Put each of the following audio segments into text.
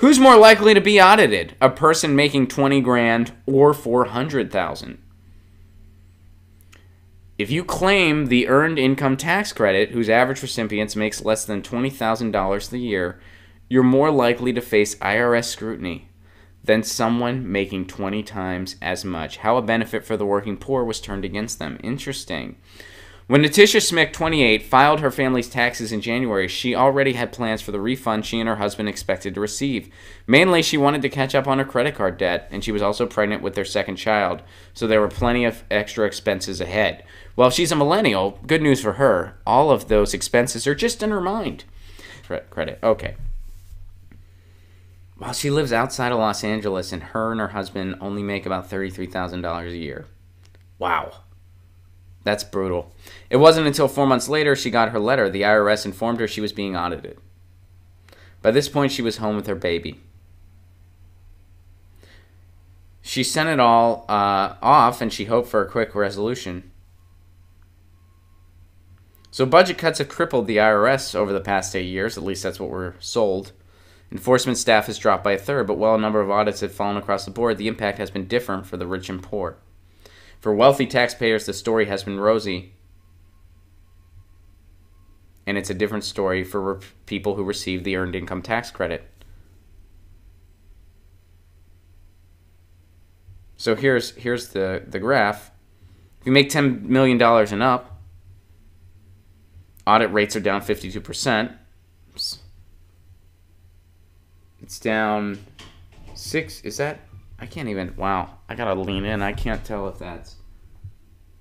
Who's more likely to be audited? A person making 20 grand or 400,000? If you claim the Earned Income Tax Credit, whose average recipient makes less than $20,000 a year, you're more likely to face IRS scrutiny than someone making 20 times as much. How a benefit for the working poor was turned against them. Interesting. When Natisha Smick, 28, filed her family's taxes in January, she already had plans for the refund she and her husband expected to receive. Mainly, she wanted to catch up on her credit card debt, and she was also pregnant with their second child, so there were plenty of extra expenses ahead. Well, she's a millennial. Good news for her. All of those expenses are just in her mind. Credit. Okay. While she lives outside of Los Angeles, and her husband only make about $33,000 a year. Wow. That's brutal. It wasn't until 4 months later she got her letter. The IRS informed her she was being audited. By this point, she was home with her baby. She sent it all off, and she hoped for a quick resolution. So budget cuts have crippled the IRS over the past 8 years. At least that's what we're sold. Enforcement staff has dropped by a third, but while a number of audits have fallen across the board, the impact has been different for the rich and poor. For wealthy taxpayers, the story has been rosy. And it's a different story for people who receive the Earned Income Tax Credit. So here's the graph. If you make $10 million and up, audit rates are down 52%. It's down 6. Is that? I can't even. Wow. I gotta lean in. I can't tell if that's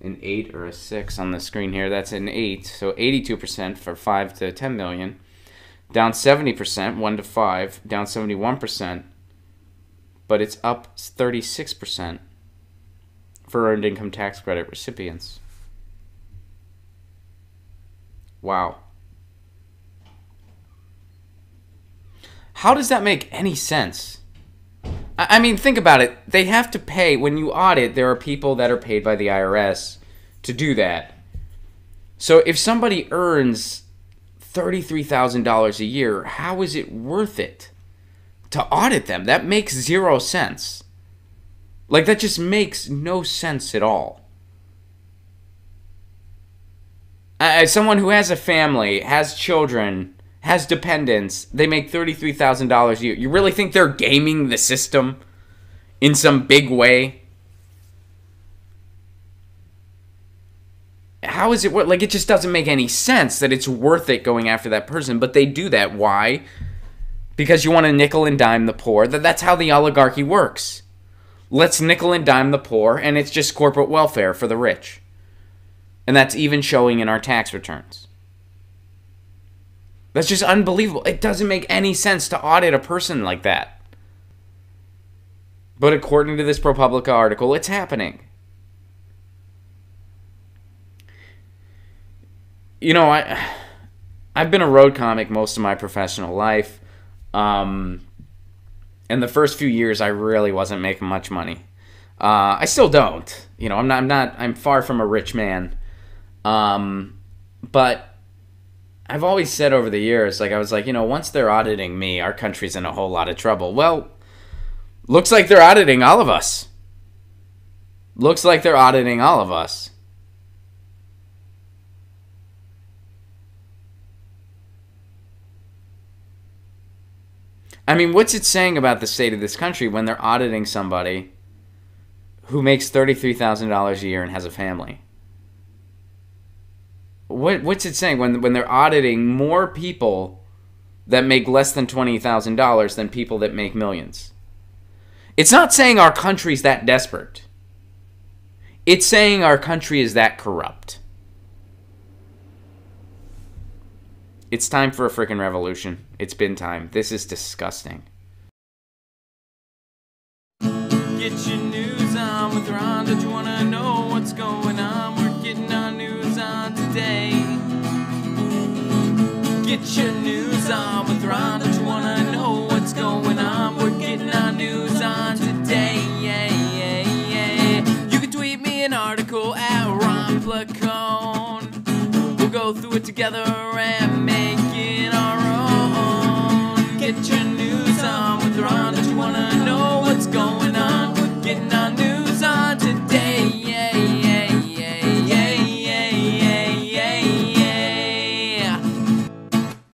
an 8 or a 6 on the screen here. That's an 8. So 82% for 5 to 10 million. Down 70%, 1 to 5. Down 71%. But it's up 36% for Earned Income Tax Credit recipients. Wow. How does that make any sense? I mean, think about it. They have to pay. When you audit, there are people that are paid by the IRS to do that. So if somebody earns $33,000 a year, how is it worth it to audit them? That makes zero sense. Like, that just makes no sense at all. As someone who has a family, has children, has dependents, they make $33,000 a year. You really think they're gaming the system in some big way? How is it worth? Like, it just doesn't make any sense that it's worth it going after that person. But they do that. Why? Because you want to nickel and dime the poor. That's how the oligarchy works. Let's nickel and dime the poor, and it's just corporate welfare for the rich. And that's even showing in our tax returns. That's just unbelievable. It doesn't make any sense to audit a person like that. But according to this ProPublica article, it's happening. You know, I've been a road comic most of my professional life. And the first few years, I really wasn't making much money. I still don't. You know, I'm far from a rich man. But I've always said over the years, like, I was like, you know, once they're auditing me, our country's in a whole lot of trouble. Well, looks like they're auditing all of us. Looks like they're auditing all of us. I mean, what's it saying about the state of this country when they're auditing somebody who makes $33,000 a year and has a family? What's it saying when they're auditing more people that make less than $20,000 than people that make millions? It's not saying our country's that desperate. It's saying our country is that corrupt. It's time for a freaking revolution. It's been time. This is disgusting. Get your news on with Ron. Don't you want to know what's going on? We're getting our news on today. Get your news on with Ron. Don't you want to know what's going on? We're getting our news on today. You can tweet me an article at Ron Placone. We'll go through it together